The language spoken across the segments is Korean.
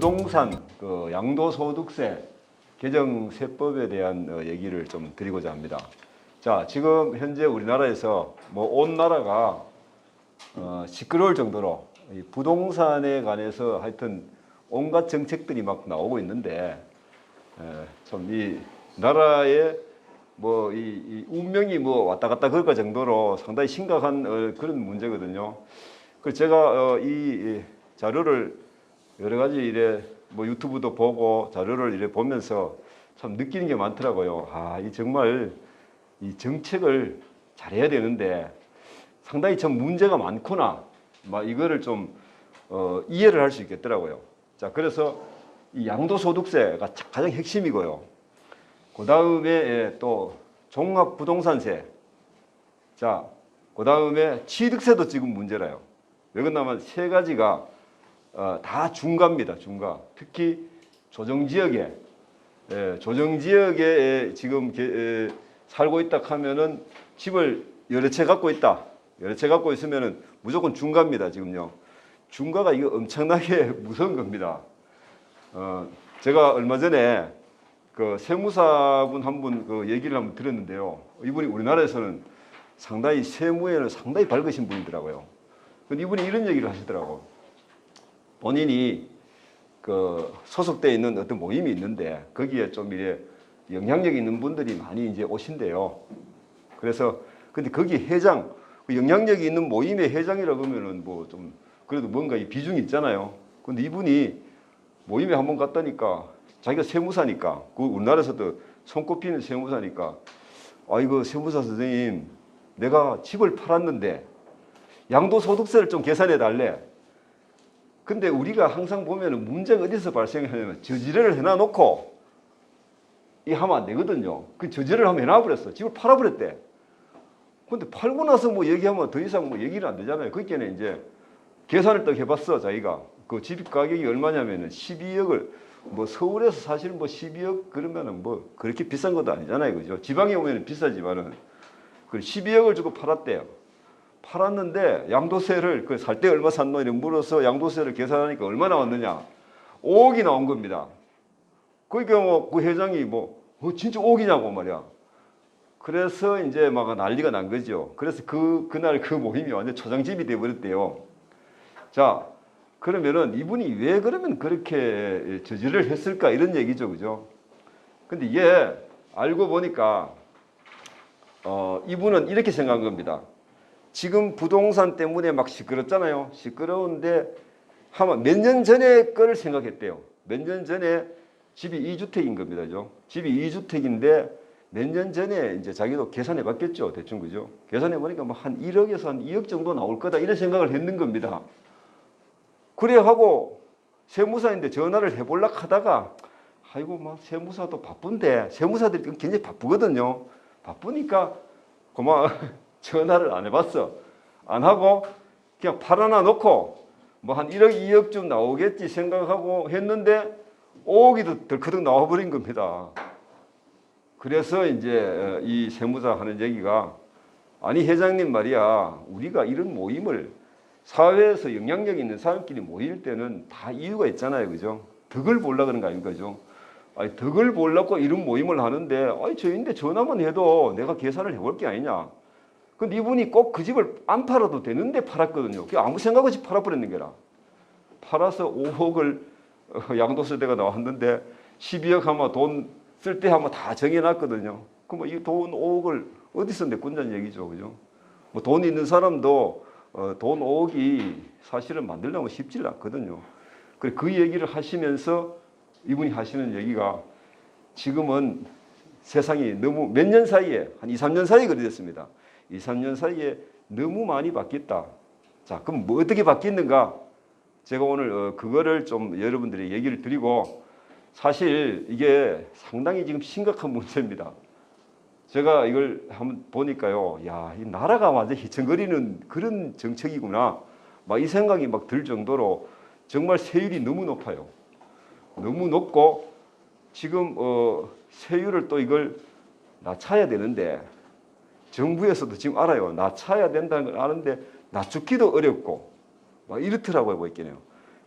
부동산 그 양도소득세 개정 세법에 대한 얘기를 좀 드리고자 합니다. 자, 지금 현재 우리나라에서 뭐 온 나라가 시끄러울 정도로 이 부동산에 관해서 하여튼 온갖 정책들이 막 나오고 있는데 참 이 나라의 뭐 이 운명이 뭐 왔다 갔다 그럴 정도로 상당히 심각한 그런 문제거든요. 그래서 제가 이 자료를 여러 가지 이래 뭐 유튜브도 보고 자료를 이래 보면서 참 느끼는 게 많더라고요. 아, 이 정말 이 정책을 잘해야 되는데 상당히 참 문제가 많구나. 막 이거를 좀 이해를 할 수 있겠더라고요. 자, 그래서 이 양도소득세가 가장 핵심이고요. 그 다음에 또 종합부동산세. 자, 그 다음에 취득세도 지금 문제라요. 왜 그러냐면 세 가지가 다 중과입니다. 중과. 특히 조정지역에 지금 살고 있다 하면은 집을 여러 채 갖고 있다. 여러 채 갖고 있으면은 무조건 중과입니다. 지금요. 중과가 이거 엄청나게 무서운 겁니다. 제가 얼마 전에 그 세무사분 한 분 그 얘기를 한번 들었는데요. 이분이 우리나라에서는 상당히 세무에는 상당히 밝으신 분이더라고요. 근데 이분이 이런 얘기를 하시더라고. 본인이 그 소속돼 있는 어떤 모임이 있는데 거기에 좀 이래 영향력 있는 분들이 많이 이제 오신대요. 그래서 근데 거기 회장, 영향력이 있는 모임의 회장이라고 하면은 뭐 좀 그래도 뭔가 이 비중이 있잖아요. 근데 이분이 모임에 한번 갔다니까 자기가 세무사니까 그 우리나라에서도 손꼽히는 세무사니까 아 이거 세무사 선생님 내가 집을 팔았는데 양도소득세를 좀 계산해 달래. 근데 우리가 항상 보면은 문제가 어디서 발생하냐면 저지를 해놔놓고 이 하면 안 되거든요. 그 저지를 한번 해놔버렸어. 집을 팔아버렸대. 근데 팔고 나서 뭐 얘기하면 더 이상 뭐 얘기를 안 되잖아요. 그렇게는 이제 계산을 딱 해봤어. 자기가 그 집 가격이 얼마냐면은 12억을 뭐 서울에서 사실 뭐 12억 그러면은 뭐 그렇게 비싼 것도 아니잖아요. 그죠? 지방에 오면은 비싸지만은 그 12억을 주고 팔았대요. 팔았는데 양도세를 그 살 때 얼마 샀노 이렇게 물어서 양도세를 계산하니까 얼마 나왔느냐 5억이 나온 겁니다. 그러니까 뭐 그 회장이 뭐 진짜 5억이냐고 말이야. 그래서 이제 막 난리가 난 거죠. 그래서 그날 그 모임이 완전 초장집이 돼버렸대요. 자, 그러면은 이분이 왜 그러면 그렇게 저지를 했을까 이런 얘기죠, 그죠? 근데 이게 알고 보니까 이분은 이렇게 생각한 겁니다. 지금 부동산 때문에 막 시끄럽잖아요. 시끄러운데 아마 몇 년 전에 거를 생각했대요. 몇 년 전에 집이 2주택인 겁니다. 그죠? 집이 2주택인데 몇 년 전에 이제 자기도 계산해 봤겠죠. 대충 그죠? 계산해 보니까 뭐 한 1억에서 한 2억 정도 나올 거다. 이런 생각을 했는 겁니다. 그래 하고 세무사인데 전화를 해보려고 하다가 아이고 막 세무사도 바쁜데 세무사들이 굉장히 바쁘거든요. 바쁘니까 그만 전화를 안 해봤어. 안 하고 그냥 팔아놔 놓고 뭐 한 1억 2억쯤 나오겠지 생각하고 했는데 5억이 덜커덕 나와버린 겁니다. 그래서 이제 이 세무사 하는 얘기가 아니 회장님 말이야 우리가 이런 모임을 사회에서 영향력 있는 사람끼리 모일 때는 다 이유가 있잖아요. 그죠? 덕을 보려고 그런 거 아닙니까? 그죠? 아니, 덕을 보려고 이런 모임을 하는데 아니 저인데 전화만 해도 내가 계산을 해볼 게 아니냐. 근데 이분이 꼭 그 집을 안 팔아도 되는데 팔았거든요. 그게 아무 생각 없이 팔아버렸는 게라. 팔아서 5억을 양도세대가 나왔는데 12억 하면 돈 쓸 때 하면 다 정해놨거든요. 그럼 이 돈 5억을 어디서 내꾼다는 얘기죠. 그죠? 뭐 돈 있는 사람도 돈 5억이 사실은 만들려면 쉽지 않거든요. 그 얘기를 하시면서 이분이 하시는 얘기가 지금은 세상이 너무 몇 년 사이에 한 2, 3년 사이에 그리 됐습니다. 2, 3년 사이에 너무 많이 바뀌었다. 자, 그럼 뭐 어떻게 바뀌었는가? 제가 오늘 그거를 좀 여러분들이 얘기를 드리고 사실 이게 상당히 지금 심각한 문제입니다. 제가 이걸 한번 보니까요, 야, 이 나라가 완전 휘청거리는 그런 정책이구나. 막 이 생각이 막 들 정도로 정말 세율이 너무 높아요. 너무 높고 지금 세율을 또 이걸 낮춰야 되는데 정부에서도 지금 알아요. 낮춰야 된다는 걸 아는데 낮추기도 어렵고 막 이렇더라고요, 보이겠네요.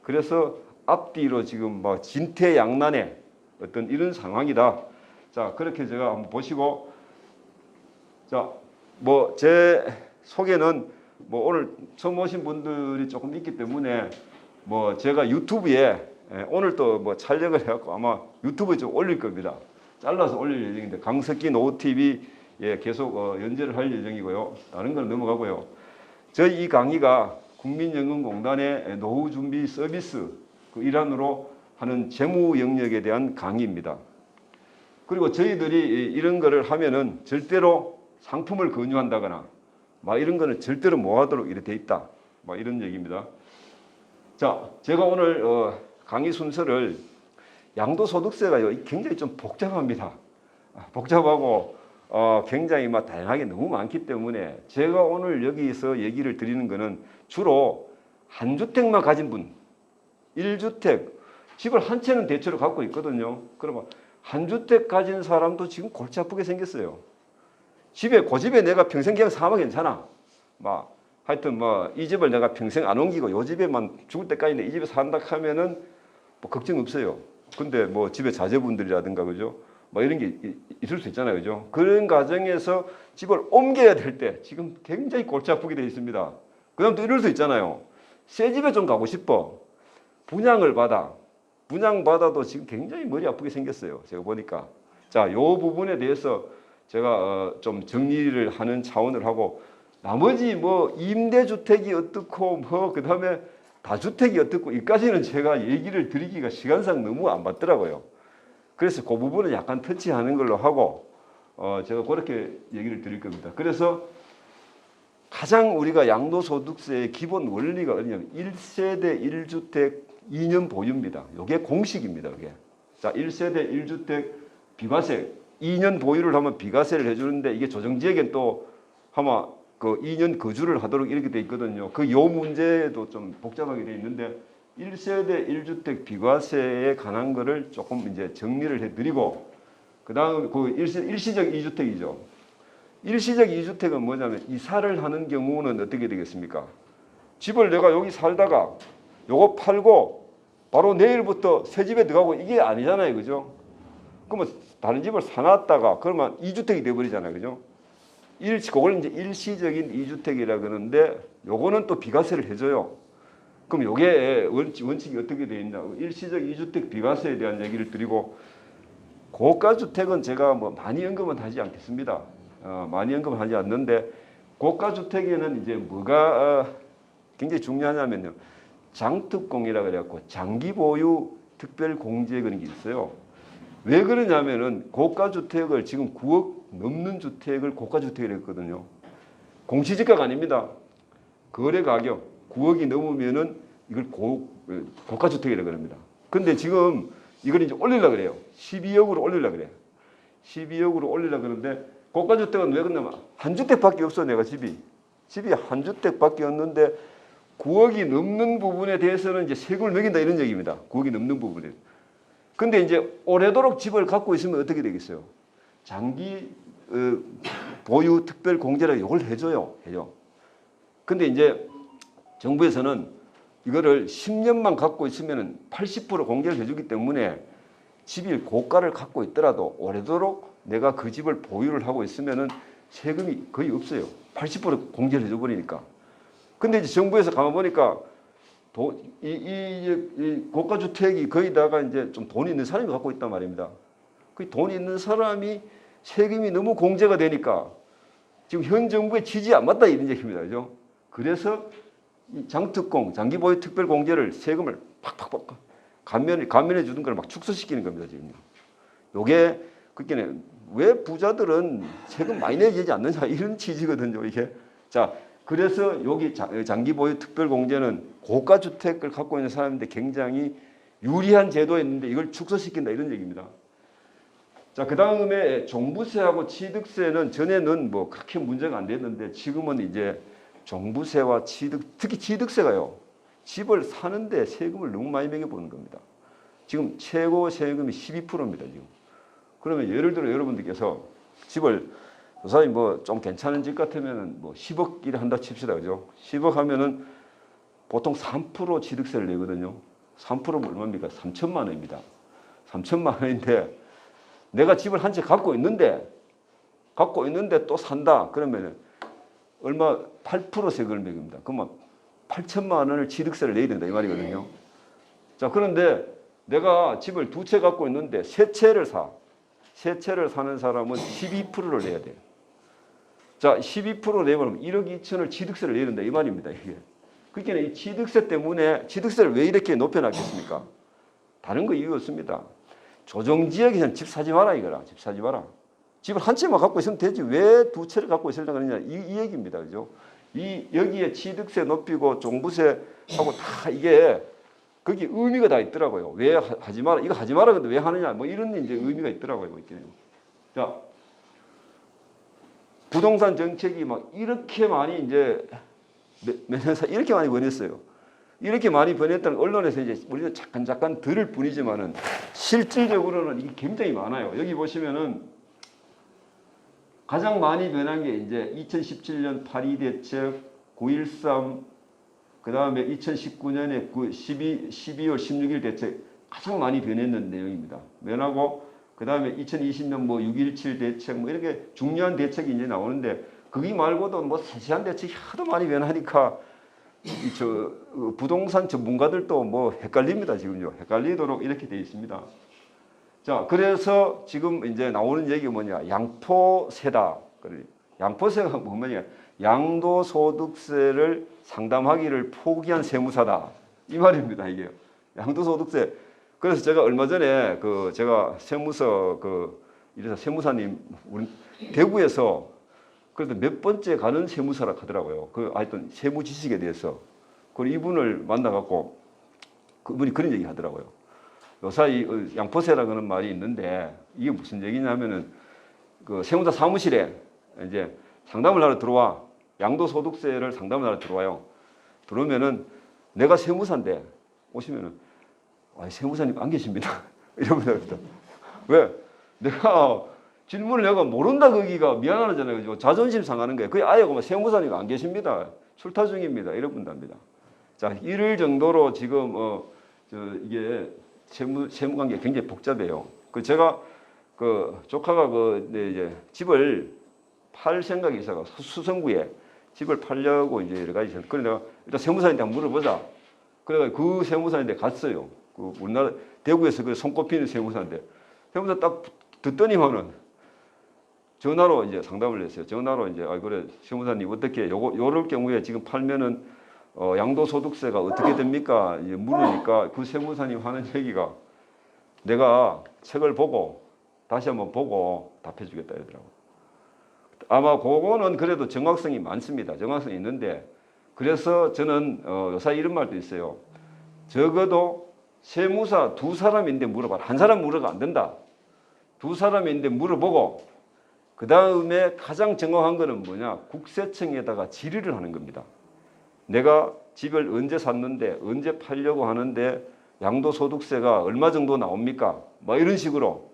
그래서 앞뒤로 지금 뭐 진퇴양난의 어떤 이런 상황이다. 자, 그렇게 제가 한번 보시고, 자, 뭐 제 소개는 뭐 오늘 처음 오신 분들이 조금 있기 때문에 뭐 제가 유튜브에 오늘 또 뭐 촬영을 해갖고 아마 유튜브에 좀 올릴 겁니다. 잘라서 올릴 예정인데 강석기 노후TV에 계속 연재를 할 예정이고요. 다른 건 넘어가고요. 저희 이 강의가 국민연금공단의 노후준비 서비스 그 일환으로 하는 재무 영역에 대한 강의입니다. 그리고 저희들이 이런 거를 하면은 절대로 상품을 권유한다거나 막 이런 거는 절대로 못 하도록 이렇게 돼 있다. 막 이런 얘기입니다. 자, 제가 오늘 강의 순서를 양도소득세가요 굉장히 좀 복잡합니다. 복잡하고 굉장히 막 다양하게 너무 많기 때문에 제가 오늘 여기서 얘기를 드리는 거는 주로 한 주택만 가진 분, 1주택, 집을 한 채는 대체로 갖고 있거든요. 그러면 한 주택 가진 사람도 지금 골치 아프게 생겼어요. 그 집에 내가 평생 그냥 살면 괜찮아. 막 하여튼 뭐 이 집을 내가 평생 안 옮기고 요 집에만 죽을 때까지 이 집에 산다 하면은 뭐 걱정 없어요. 근데 뭐 집에 자제분들이라든가 그죠? 뭐 이런 게 있을 수 있잖아요. 그죠? 그런 과정에서 집을 옮겨야 될 때 지금 굉장히 골치 아프게 되어 있습니다. 그다음 또 이럴 수 있잖아요. 새 집에 좀 가고 싶어. 분양받아도 지금 굉장히 머리 아프게 생겼어요. 제가 보니까. 자, 요 부분에 대해서 제가 좀 정리를 하는 차원을 하고 나머지 뭐 임대주택이 어떻고 뭐 그다음에 다주택이 어떻고 이까지는 제가 얘기를 드리기가 시간상 너무 안 맞더라고요. 그래서 그 부분은 약간 터치하는 걸로 하고 제가 그렇게 얘기를 드릴 겁니다. 그래서 가장 우리가 양도소득세의 기본 원리가 뭐냐면 1세대 1주택 2년 보유입니다. 이게 공식입니다. 이게. 자, 1세대 1주택 비과세 2년 보유를 하면 비과세를 해주는데 이게 조정지역엔 또 아마 그 2년 거주를 하도록 이렇게 돼 있거든요. 그 요 문제도 좀 복잡하게 돼 있는데 1세대 1주택 비과세에 관한 거를 조금 이제 정리를 해드리고 그다음 그 일시적 2주택이죠. 일시적 2주택은 뭐냐면 이사를 하는 경우는 어떻게 되겠습니까? 집을 내가 여기 살다가 요거 팔고 바로 내일부터 새 집에 들어가고 이게 아니잖아요. 그죠? 그러면 다른 집을 사놨다가 그러면 2주택이 돼버리잖아요. 그죠? 그걸 이제 일시적인 2주택이라 그러는데 요거는 또 비과세를 해줘요. 그럼 요게 원칙이 어떻게 되어 있냐? 일시적 2주택 비과세에 대한 얘기를 드리고 고가주택은 제가 뭐 많이 언급은 하지 않겠습니다. 많이 언급은 하지 않는데 고가주택에는 이제 뭐가 굉장히 중요하냐면요. 장특공이라 그래갖고 장기보유 특별공제 그런 게 있어요. 왜 그러냐면은 고가주택을 지금 9억 넘는 주택을 고가주택이라고 했거든요. 공시지가가 아닙니다. 거래가격 9억이 넘으면은 이걸 고가주택이라고 합니다. 근데 지금 이걸 이제 올리려고 그래요. 12억으로 올리려고 그래요. 12억으로 올리려고 그러는데 고가주택은 왜 그러냐면 한 주택밖에 없어 내가 집이 한 주택밖에 없는데 9억이 넘는 부분에 대해서는 이제 세금을 매긴다 이런 얘기입니다. 9억이 넘는 부분에. 근데 이제 오래도록 집을 갖고 있으면 어떻게 되겠어요? 장기 보유 특별 공제라고 이걸 해줘요. 근데 이제 정부에서는 이거를 10년만 갖고 있으면 80% 공제를 해주기 때문에 집이 고가를 갖고 있더라도 오래도록 내가 그 집을 보유를 하고 있으면은 세금이 거의 없어요. 80% 공제를 해줘버리니까. 근데 이제 정부에서 가만 보니까 이 고가주택이 거의다가 이제 좀 돈이 있는 사람이 갖고 있단 말입니다. 그 돈이 있는 사람이 세금이 너무 공제가 되니까 지금 현 정부의 취지에 안 맞다 이런 얘기입니다. 그죠? 그래서 이 장특공, 장기보유 특별공제를 세금을 팍팍팍 감면해 주는 걸 막 축소시키는 겁니다. 지금. 요게 그게 왜 부자들은 세금 많이 내야 되지 않느냐 이런 취지거든요. 이게. 자, 그래서 여기 장기보유 특별공제는 고가주택을 갖고 있는 사람인데 굉장히 유리한 제도였는데 이걸 축소시킨다 이런 얘기입니다. 자, 그 다음에 종부세하고 취득세는 전에는 뭐 그렇게 문제가 안 됐는데 지금은 이제 종부세와 특히 취득세가요. 집을 사는데 세금을 너무 많이 매겨보는 겁니다. 지금 최고 세금이 12%입니다. 지금. 그러면 예를 들어 여러분들께서 집을 조사님 뭐 좀 괜찮은 집 같으면은 뭐 10억 일 한다 칩시다. 그죠? 10억 하면은 보통 3% 취득세를 내거든요. 3%면 얼마입니까? 3천만 원입니다. 3천만 원인데 내가 집을 한 채 갖고 있는데 또 산다. 그러면 얼마 8% 세금을 매깁니다. 그러면 8천만 원을 취득세를 내야 된다 이 말이거든요. 자, 그런데 내가 집을 2채 갖고 있는데 3채를 사. 3채를 사는 사람은 12%를 내야 돼요. 자, 12% 내버리면 1억 2천을 취득세를 내야 된다 이 말입니다. 이게. 그러니까 이 취득세 때문에 취득세를 왜 이렇게 높여놨겠습니까? 다른 거 이유 없습니다. 조정지역에서는 집 사지 마라 이거라. 집 사지 마라. 집을 한 채만 갖고 있으면 되지 왜 2채를 갖고 있으려고 그러냐 이 얘기입니다. 그죠? 여기에 취득세 높이고 종부세 하고 다 이게 거기 의미가 다 있더라고요. 왜 하지 마라 이거 하지 마라 근데 왜 하느냐 뭐 이런 이제 의미가 있더라고요. 자, 부동산 정책이 막 이렇게 많이 이제 몇 년 사이 이렇게 많이 변했어요. 이렇게 많이 변했다는 언론에서 이제 우리는 잠깐 들을 뿐이지만은 실질적으로는 이게 굉장히 많아요. 여기 보시면은 가장 많이 변한 게 이제 2017년 8.2 대책, 9.13, 그 다음에 2019년에 12월 16일 대책 가장 많이 변했는 내용입니다. 변하고 그 다음에 2020년 뭐 6.17 대책 뭐 이렇게 중요한 대책이 이제 나오는데 거기 말고도 뭐 세세한 대책이 하도 많이 변하니까 부동산 전문가들도 뭐 헷갈립니다. 지금요. 헷갈리도록 이렇게 되어 있습니다. 자, 그래서 지금 이제 나오는 얘기가 뭐냐. 양도세다. 양도세가 뭐냐. 양도소득세를 상담하기를 포기한 세무사다. 이 말입니다. 이게. 양도소득세. 그래서 제가 얼마 전에 제가 세무서 이래서 세무사님 우리 대구에서 그래도 몇 번째 가는 세무사라 하더라고요. 하여튼 세무 지식에 대해서. 그리고 이분을 만나갖고 그분이 그런 얘기 하더라고요. 요사이 양포세라는 말이 있는데 이게 무슨 얘기냐면은 세무사 사무실에 이제 상담을 하러 들어와. 양도소득세를 상담을 하러 들어와요. 들어오면은 내가 세무사인데 오시면은 세무사님 안 계십니다. 이러면 왜? 내가 질문을 내가 모른다 거기가 미안하잖아요. 자존심 상하는 거예요. 그게 아예 세무사님 안 계십니다. 출타 중입니다. 이러분답니다. 자, 이럴 정도로 지금 이게 세무 관계 굉장히 복잡해요. 제가 조카가 이제 집을 팔 생각이 있어서 수성구에 집을 팔려고 이제 여러 가지. 그래 내가 일단 세무사님한테 한번 물어보자. 그래가 그 세무사님한테 갔어요. 우리나라 대구에서 손꼽히는 세무사인데 세무사 딱 듣더니만은 전화로 이제 상담을 했어요. 전화로 이제 그래 세무사님 어떻게 요럴 경우에 지금 팔면은 양도소득세가 어떻게 됩니까? 이제 물으니까 그 세무사님 하는 얘기가 내가 책을 보고 다시 한번 보고 답해주겠다 이러더라고요. 아마 그거는 그래도 정확성이 많습니다. 정확성이 있는데 그래서 저는 요사이 이런 말도 있어요. 적어도 세무사 2사람인데 물어봐라. 한 사람 물어가 안 된다. 2사람인데 물어보고 그 다음에 가장 정확한 거는 뭐냐? 국세청에다가 질의를 하는 겁니다. 내가 집을 언제 샀는데 언제 팔려고 하는데 양도소득세가 얼마 정도 나옵니까? 뭐 이런 식으로.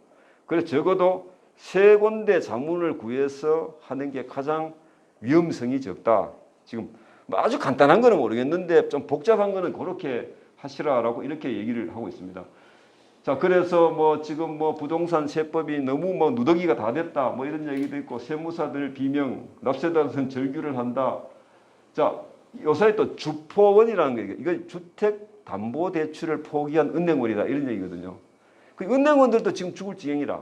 그래서 적어도 3군데 자문을 구해서 하는 게 가장 위험성이 적다. 지금 뭐 아주 간단한 거는 모르겠는데 좀 복잡한 거는 그렇게 하시라라고 이렇게 얘기를 하고 있습니다. 자, 그래서 뭐 지금 뭐 부동산 세법이 너무 뭐 누더기가 다 됐다. 뭐 이런 얘기도 있고 세무사들 비명, 납세자들은 절규를 한다. 자, 요사이 또 주포원이라는 게 이거 주택담보대출을 포기한 은행원이다 이런 얘기거든요. 그 은행원들도 지금 죽을 지경이라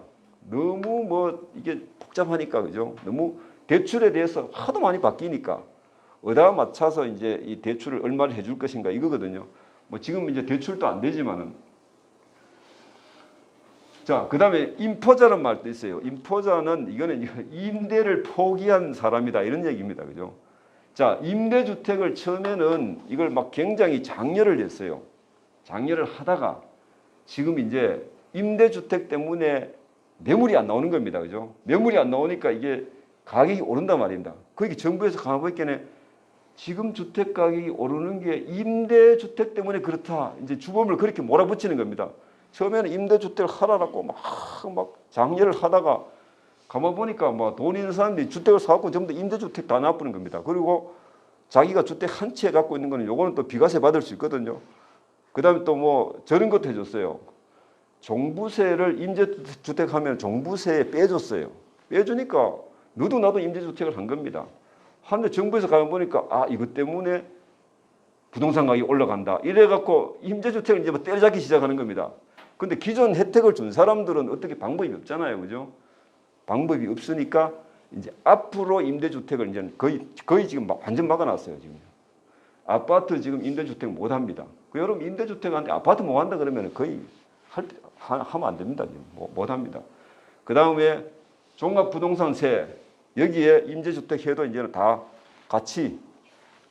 너무 뭐 이게 복잡하니까 그죠? 너무 대출에 대해서 하도 많이 바뀌니까 어디다 맞춰서 이제 이 대출을 얼마를 해줄 것인가 이거거든요. 뭐 지금 이제 대출도 안 되지만은 자, 그 다음에 임포자라는 말도 있어요. 임포자는 이거는 임대를 포기한 사람이다 이런 얘기입니다. 그죠? 자, 임대주택을 처음에는 이걸 막 굉장히 장려를 했어요. 장려를 하다가 지금 이제 임대주택 때문에 매물이 안 나오는 겁니다. 그죠? 매물이 안 나오니까 이게 가격이 오른단 말입니다. 그게 정부에서 강화보니까 지금 주택 가격이 오르는 게 임대주택 때문에 그렇다. 이제 주범을 그렇게 몰아붙이는 겁니다. 처음에는 임대주택을 하라라고 막 장려를 하다가 가만 보니까 뭐 돈 있는 사람들이 주택을 사갖고 전부 다 임대주택 다 놔버리는 겁니다. 그리고 자기가 주택 한 채 갖고 있는 거는 요거는 또 비과세 받을 수 있거든요. 그다음에 또 뭐 저런 것도 해줬어요. 종부세를 임대주택 하면 종부세에 빼줬어요. 빼주니까 너도 나도 임대주택을 한 겁니다. 한데 정부에서 가만 보니까 아 이것 때문에 부동산 가격이 올라간다. 이래갖고 임대주택을 이제 뭐 때려잡기 시작하는 겁니다. 근데 기존 혜택을 준 사람들은 어떻게 방법이 없잖아요. 그죠? 방법이 없으니까 이제 앞으로 임대주택을 이제 거의 지금 완전 막아놨어요. 지금. 아파트 지금 임대주택 못 합니다. 여러분 임대주택한테 아파트 못 한다 그러면 거의 하면 안 됩니다. 지금 못 합니다. 그 다음에 종합부동산세 여기에 임대주택 해도 이제는 다 같이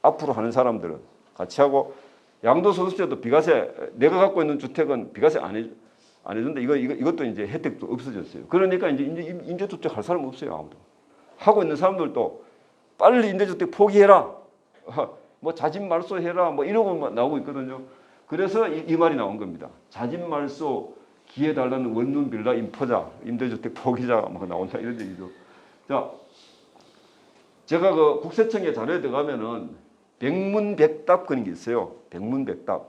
앞으로 하는 사람들은 같이 하고 양도소득세도 비과세 내가 갖고 있는 주택은 비과세 안 해준다. 이것도 이제 혜택도 없어졌어요. 그러니까 이제 임대주택 할 사람 없어요. 아무도. 하고 있는 사람들도 빨리 임대주택 포기해라. 뭐 자진말소 해라. 뭐 이러고 나오고 있거든요. 그래서 이 말이 나온 겁니다. 자진말소 기회달라는 원룸 빌라 인포자 임대주택 포기자가 막 나온다 이런 얘기죠. 자, 제가 그 국세청에 자료에 들어가면은 백문백답 그런 게 있어요. 백문백답.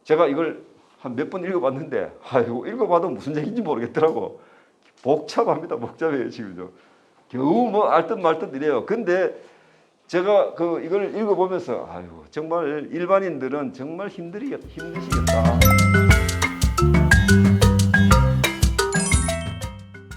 제가 이걸 한 몇 번 읽어봤는데 아이고 읽어봐도 무슨 얘기인지 모르겠더라고. 복잡합니다. 복잡해요 지금요. 겨우 뭐 알듯 말듯 이래요. 근데 제가 이걸 읽어보면서 아이고 정말 일반인들은 정말 힘드시겠다.